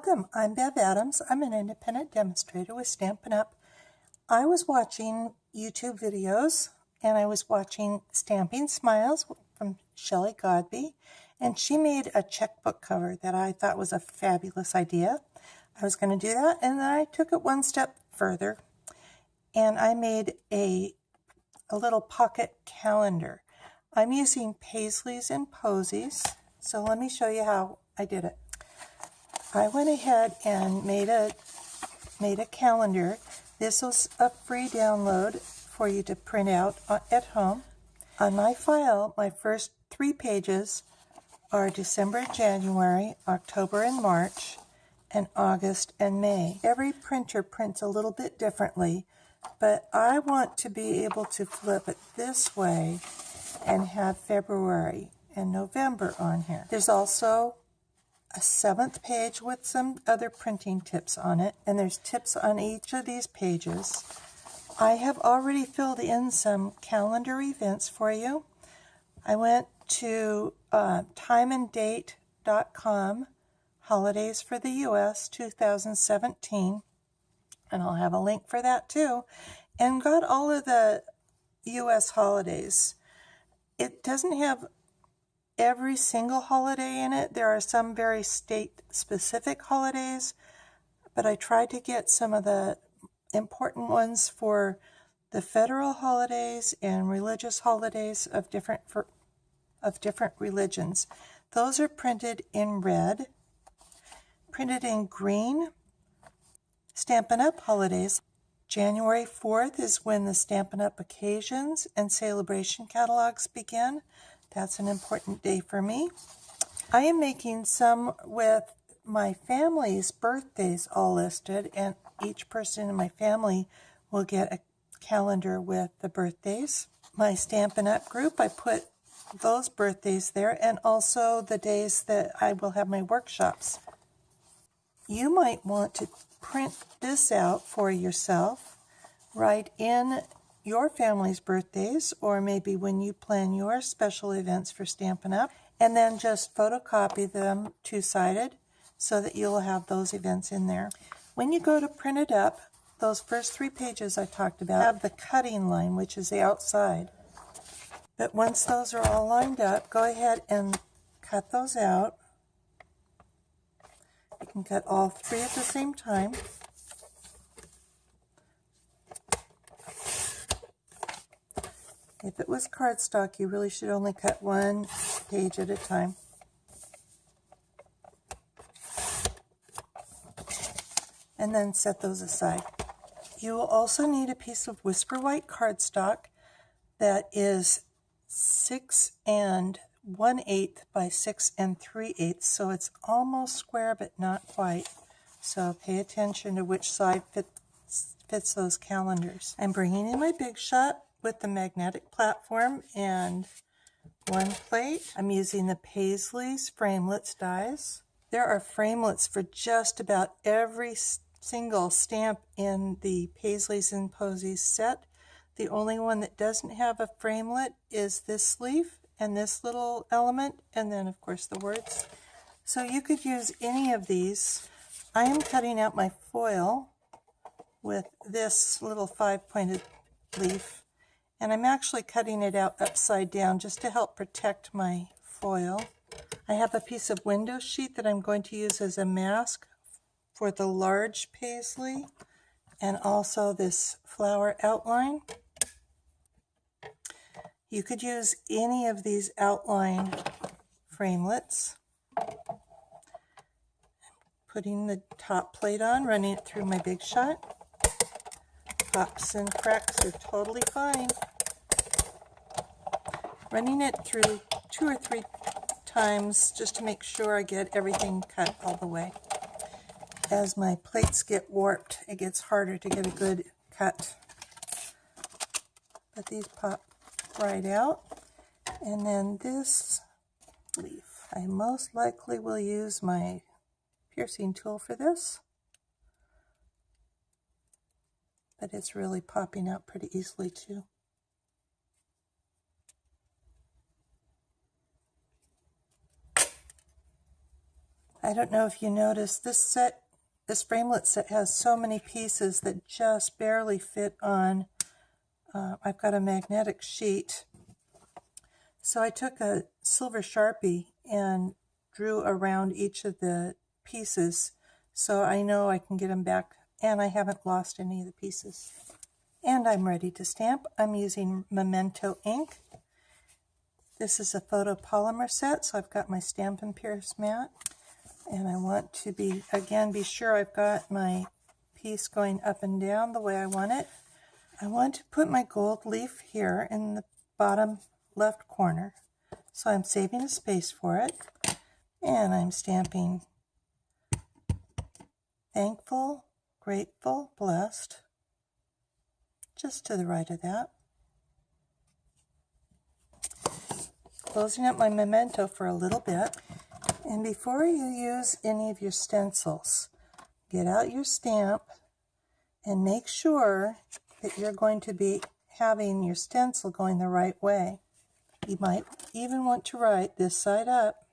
Welcome, I'm Bev Adams. I'm an independent demonstrator with Stampin' Up. I was watching YouTube videos and I was watching Stamping Smiles from Shelley Godby, and she made a checkbook cover that I thought was a fabulous idea. I was going to do that, and then I took it one step further and I made a little pocket calendar. I'm using Paisleys Posies, so let me show you how I did it. I went ahead and made a calendar. This was a free download for you to print out at home. On my file, my first 3 pages are December, January, October, and March, and August and May. Every printer prints a little bit differently, but I want to be able to flip it this way and have February and November on here. There's also a 7th page with some other printing tips on it, and there's tips on each of these pages. I have already filled in some calendar events for you. I went to timeanddate.com, Holidays for the U.S. 2017, and I'll have a link for that too, and got all of the U.S. holidays. It doesn't have every single holiday in it. There are some very state-specific holidays, but I tried to get some of the important ones for the federal holidays and religious holidays of different religions. Those are printed in red. Printed in green, Stampin' Up holidays. January 4th is when the Stampin' Up occasions and celebration catalogs begin. That's an important day for me. I am making some with my family's birthdays all listed, and each person in my family will get a calendar with the birthdays. My Stampin' Up group, I put those birthdays there, and also the days that I will have my workshops. You might want to print this out for yourself, write in your family's birthdays, or maybe when you plan your special events for Stampin' Up, and then just photocopy them 2-sided so that you'll have those events in there. When you go to print it up, those first 3 pages I talked about have the cutting line, which is the outside. But once those are all lined up, go ahead and cut those out. You can cut all 3 at the same time. If it was cardstock, you really should only cut 1 page at a time. And then set those aside. You will also need a piece of Whisper White cardstock that is 6 1/8 by 6 3/8, so it's almost square but not quite. So pay attention to which side fits those calendars. I'm bringing in my Big Shot with the magnetic platform and 1 plate. I'm using the Paisleys Framelits dies. There are framelits for just about every single stamp in the Paisleys and Posies set. The only one that doesn't have a framelit is this leaf and this little element, and then of course the words. So you could use any of these. I am cutting out my foil with this little 5-pointed leaf, and I'm actually cutting it out upside down just to help protect my foil. I have a piece of window sheet that I'm going to use as a mask for the large paisley, and also this flower outline. You could use any of these outline framelits. Putting the top plate on, running it through my Big Shot. Pops and cracks are totally fine. Running it through 2 or 3 times just to make sure I get everything cut all the way. As my plates get warped, it gets harder to get a good cut. But these pop right out. And then this leaf. I most likely will use my piercing tool for this, but it's really popping out pretty easily too. I I don't know if you noticed, this framelit set has so many pieces that just barely fit on. I've got a magnetic sheet. So I took a silver Sharpie and drew around each of the pieces so I know I can get them back and I haven't lost any of the pieces. And I'm ready to stamp. I'm using Memento ink. This is a photopolymer set, so I've got my Stampin' Pierce mat. And I want to be sure I've got my piece going up and down the way I want it. I want to put my gold leaf here in the bottom left corner. So I'm saving a space for it. And I'm stamping thankful, grateful, blessed, just to the right of that. Closing up my memento for a little bit. And before you use any of your stencils, get out your stamp and make sure that you're going to be having your stencil going the right way. You might even want to write this side up.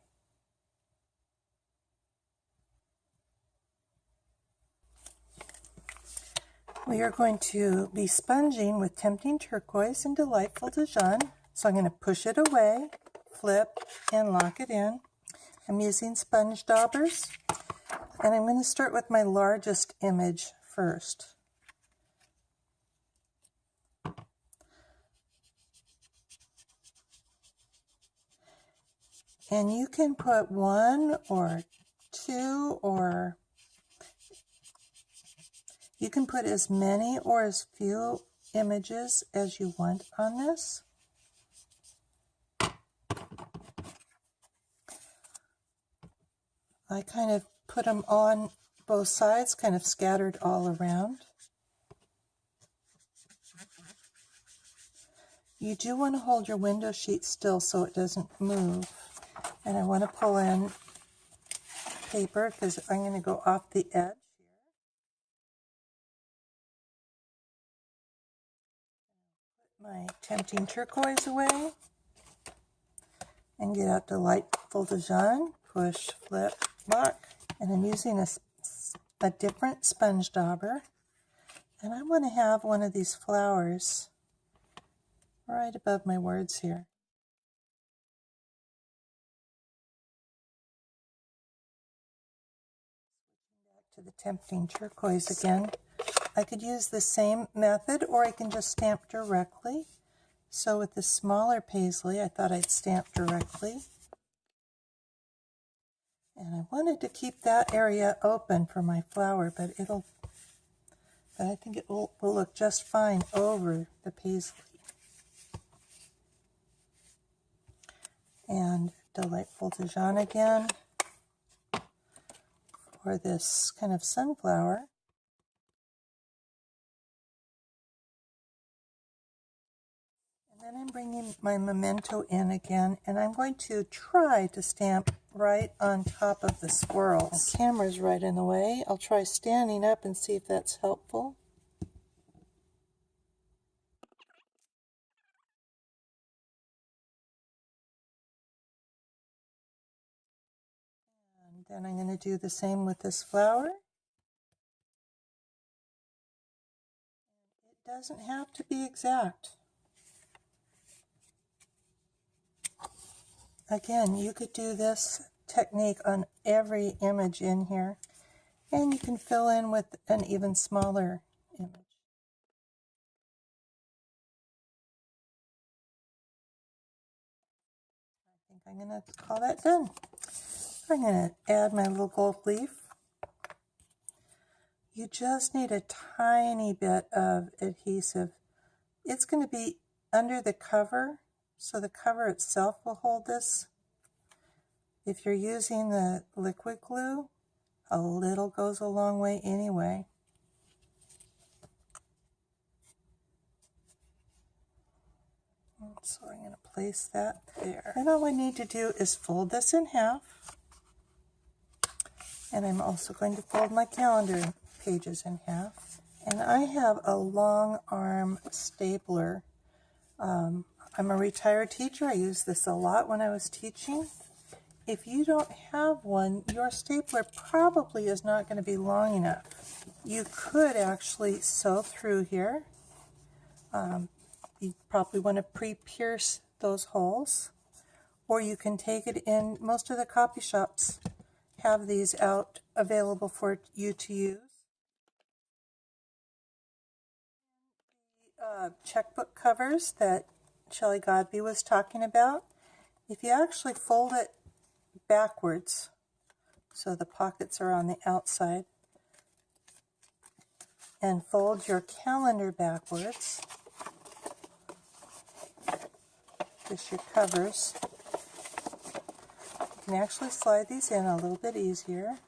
We are going to be sponging with Tempting Turquoise and Delightful Dijon. So I'm going to push it away, flip, and lock it in. I'm using sponge daubers, and I'm going to start with my largest image first. And you can put one or two, or you can put as many or as few images as you want on this. I kind of put them on both sides, kind of scattered all around. You do want to hold your window sheet still so it doesn't move. And I want to pull in paper because I'm going to go off the edge here. Put my Tempting Turquoise away and get out Delightful Dijon. Push, flip, lock. And I'm using a different sponge dauber. And I want to have one of these flowers right above my words here. Back to the Tempting Turquoise again. I could use the same method, or I can just stamp directly. So with the smaller paisley, I thought I'd stamp directly. And I wanted to keep that area open for my flower, but I think it will look just fine over the paisley. And Delightful Dijon again for this kind of sunflower. And then I'm bringing my memento in again, and I'm going to try to stamp right on top of the swirls. The camera's right in the way. I'll try standing up and see if that's helpful. And then I'm going to do the same with this flower. It doesn't have to be exact. Again, you could do this technique on every image in here, and you can fill in with an even smaller image. I think I'm going to call that done. I'm going to add my little gold leaf. You just need a tiny bit of adhesive. It's going to be under the cover, so the cover itself will hold this. If you're using the liquid glue, a little goes a long way anyway. So I'm going to place that there. And all I need to do is fold this in half. And I'm also going to fold my calendar pages in half. And I have a long arm stapler. I'm a retired teacher. I used this a lot when I was teaching. if you don't have one, your stapler probably is not going to be long enough. You could actually sew through here. You probably want to pre-pierce those holes, or you can take it in. Most of the copy shops have these out available for you to use. Checkbook covers that Shelley Godby was talking about, if you actually fold it backwards, so the pockets are on the outside, and fold your calendar backwards, just your covers, you can actually slide these in a little bit easier.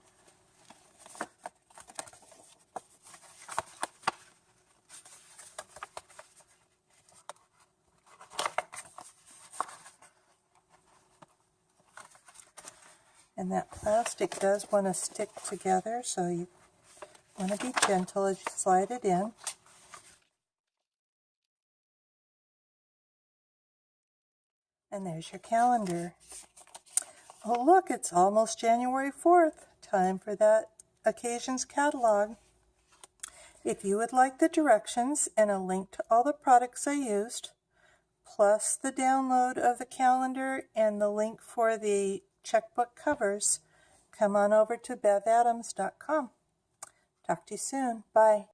And that plastic does want to stick together, so you want to be gentle as you slide it in. And there's your calendar. Oh look, it's almost January 4th. Time for that occasion's catalog. If you would like the directions and a link to all the products I used, plus the download of the calendar and the link for the checkbook covers, come on over to bevadams.com. Talk to you soon. Bye.